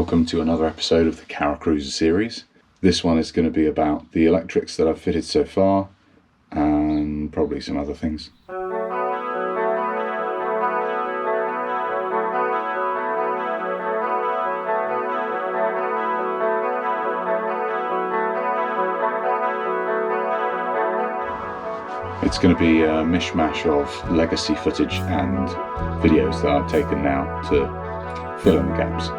Welcome to another episode of the Caracruiser series. This one is going to be about the electrics that I've fitted so far and probably some other things. It's going to be a mishmash of legacy footage and videos that I've taken now to fill in the gaps.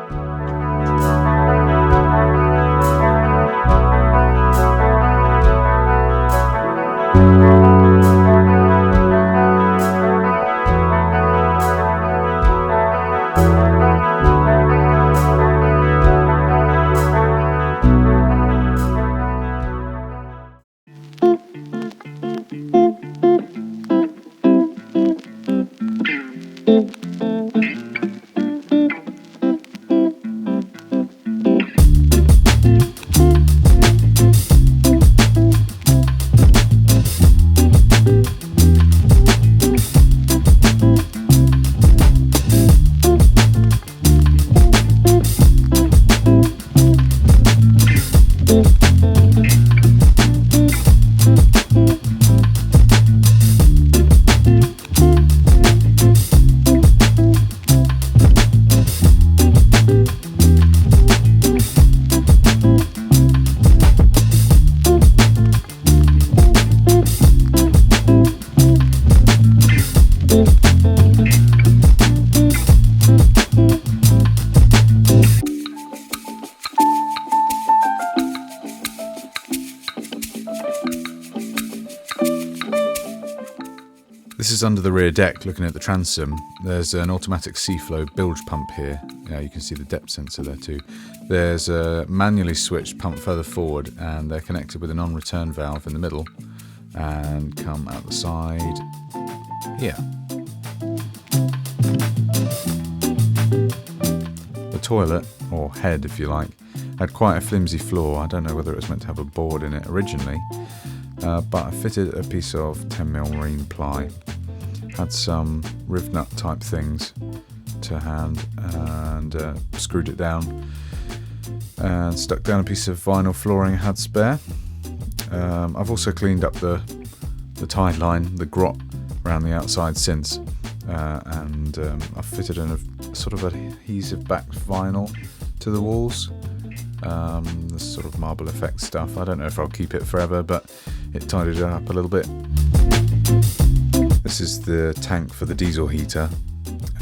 This is under the rear deck looking at the transom. There's an automatic sea-flow bilge pump here. You can see the depth sensor there too. There's a manually switched pump further forward and they're connected with a non-return valve in the middle and come out the side here. The toilet, or head if you like, had quite a flimsy floor. I don't know whether it was meant to have a board in it originally, but I fitted a piece of 10mm marine ply. Had some riv nut type things to hand and screwed it down and stuck down a piece of vinyl flooring I had spare. I've also cleaned up the tide line, the grot around the outside since, and I've fitted in a sort of adhesive back vinyl to the walls. The sort of marble effect stuff. I don't know if I'll keep it forever, but it tidied it up a little bit. This is the tank for the diesel heater.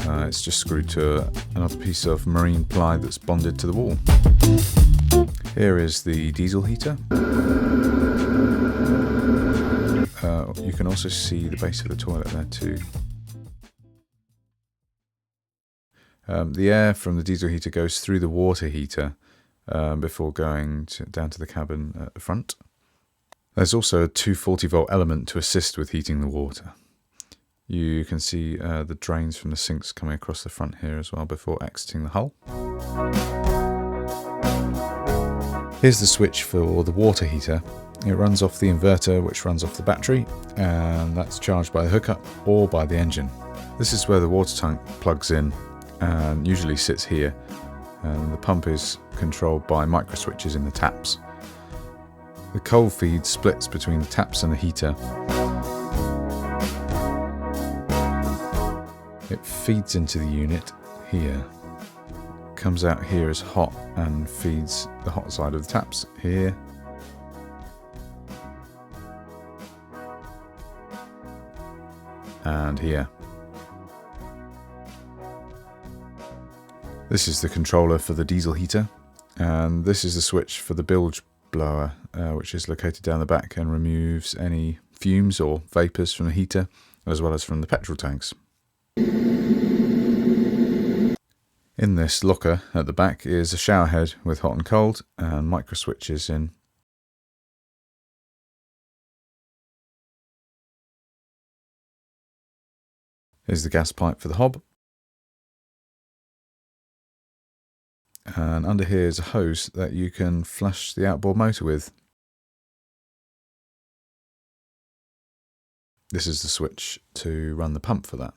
It's just screwed to another piece of marine ply that's bonded to the wall. Here is the diesel heater. You can also see the base of the toilet there too. The air from the diesel heater goes through the water heater before going down to the cabin at the front. There's also a 240-volt element to assist with heating the water. You can see the drains from the sinks coming across the front here as well before exiting the hull. Here's the switch for the water heater. It runs off the inverter, which runs off the battery, and that's charged by the hookup or by the engine. This is where the water tank plugs in and usually sits here. And the pump is controlled by micro switches in the taps. The cold feed splits between the taps and the heater. It feeds into the unit here, comes out here as hot and feeds the hot side of the taps here. And here. This is the controller for the diesel heater, and this is the switch for the bilge blower, which is located down the back and removes any fumes or vapours from the heater, as well as from the petrol tanks. In this locker at the back is a shower head with hot and cold and micro switches in. Here's the gas pipe for the hob. And under here is a hose that you can flush the outboard motor with. This is the switch to run the pump for that.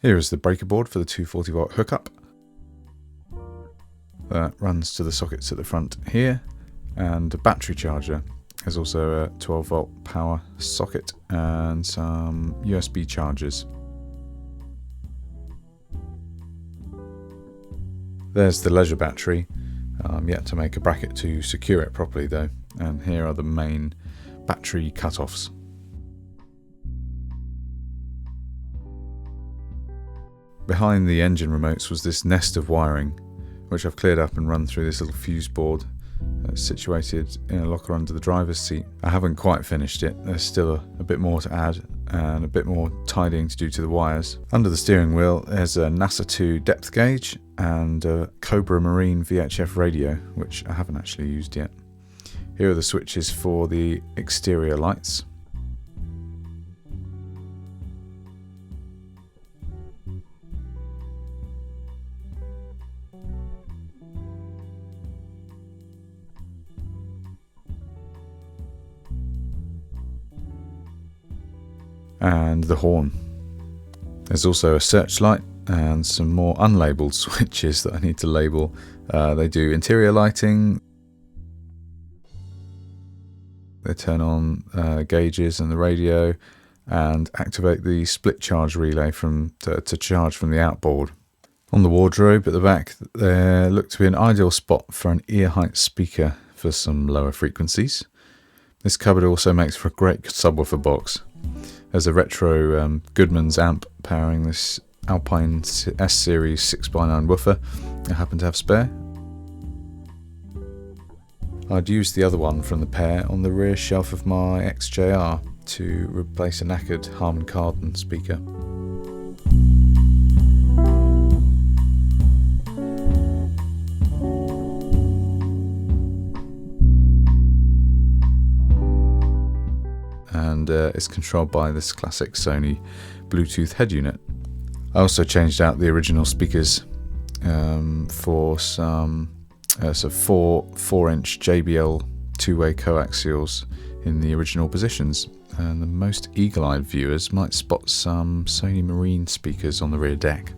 Here is the breaker board for the 240 volt hookup. That runs to the sockets at the front here, and a battery charger. There's also a 12 volt power socket and some USB chargers. There's the leisure battery. I'm yet to make a bracket to secure it properly though, and here are the main battery cut-offs. Behind the engine remotes was this nest of wiring, which I've cleared up and run through this little fuse board situated in a locker under the driver's seat. I haven't quite finished it, there's still a bit more to add and a bit more tidying to do to the wires. Under the steering wheel there's a NASA 2 depth gauge and a Cobra Marine VHF radio, which I haven't actually used yet. Here are the switches for the exterior lights. And the horn. There's also a searchlight and some more unlabeled switches that I need to label. They do interior lighting. They turn on gauges and the radio and activate the split charge relay to charge from the outboard. On the wardrobe at the back there looked to be an ideal spot for an ear height speaker for some lower frequencies. This cupboard also makes for a great subwoofer box. There's a retro Goodman's amp powering this Alpine S-Series 6x9 woofer I happen to have spare. I'd used the other one from the pair on the rear shelf of my XJR to replace a knackered Harman Kardon speaker. And it's controlled by this classic Sony Bluetooth head unit. I also changed out the original speakers for some 4-inch JBL two-way coaxials in the original positions, and the most eagle-eyed viewers might spot some Sony Marine speakers on the rear deck.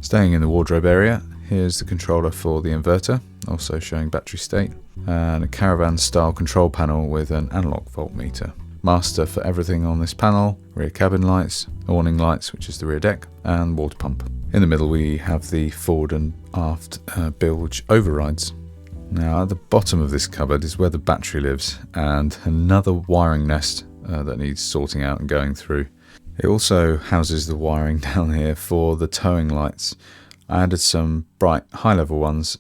Staying in the wardrobe area, here's the controller for the inverter, also showing battery state, and a caravan style control panel with an analog voltmeter. Master for everything on this panel, rear cabin lights, awning lights, which is the rear deck, and water pump. In the middle we have the forward and aft bilge overrides. Now at the bottom of this cupboard is where the battery lives, and another wiring nest that needs sorting out and going through. It also houses the wiring down here for the towing lights. I added some bright high level ones.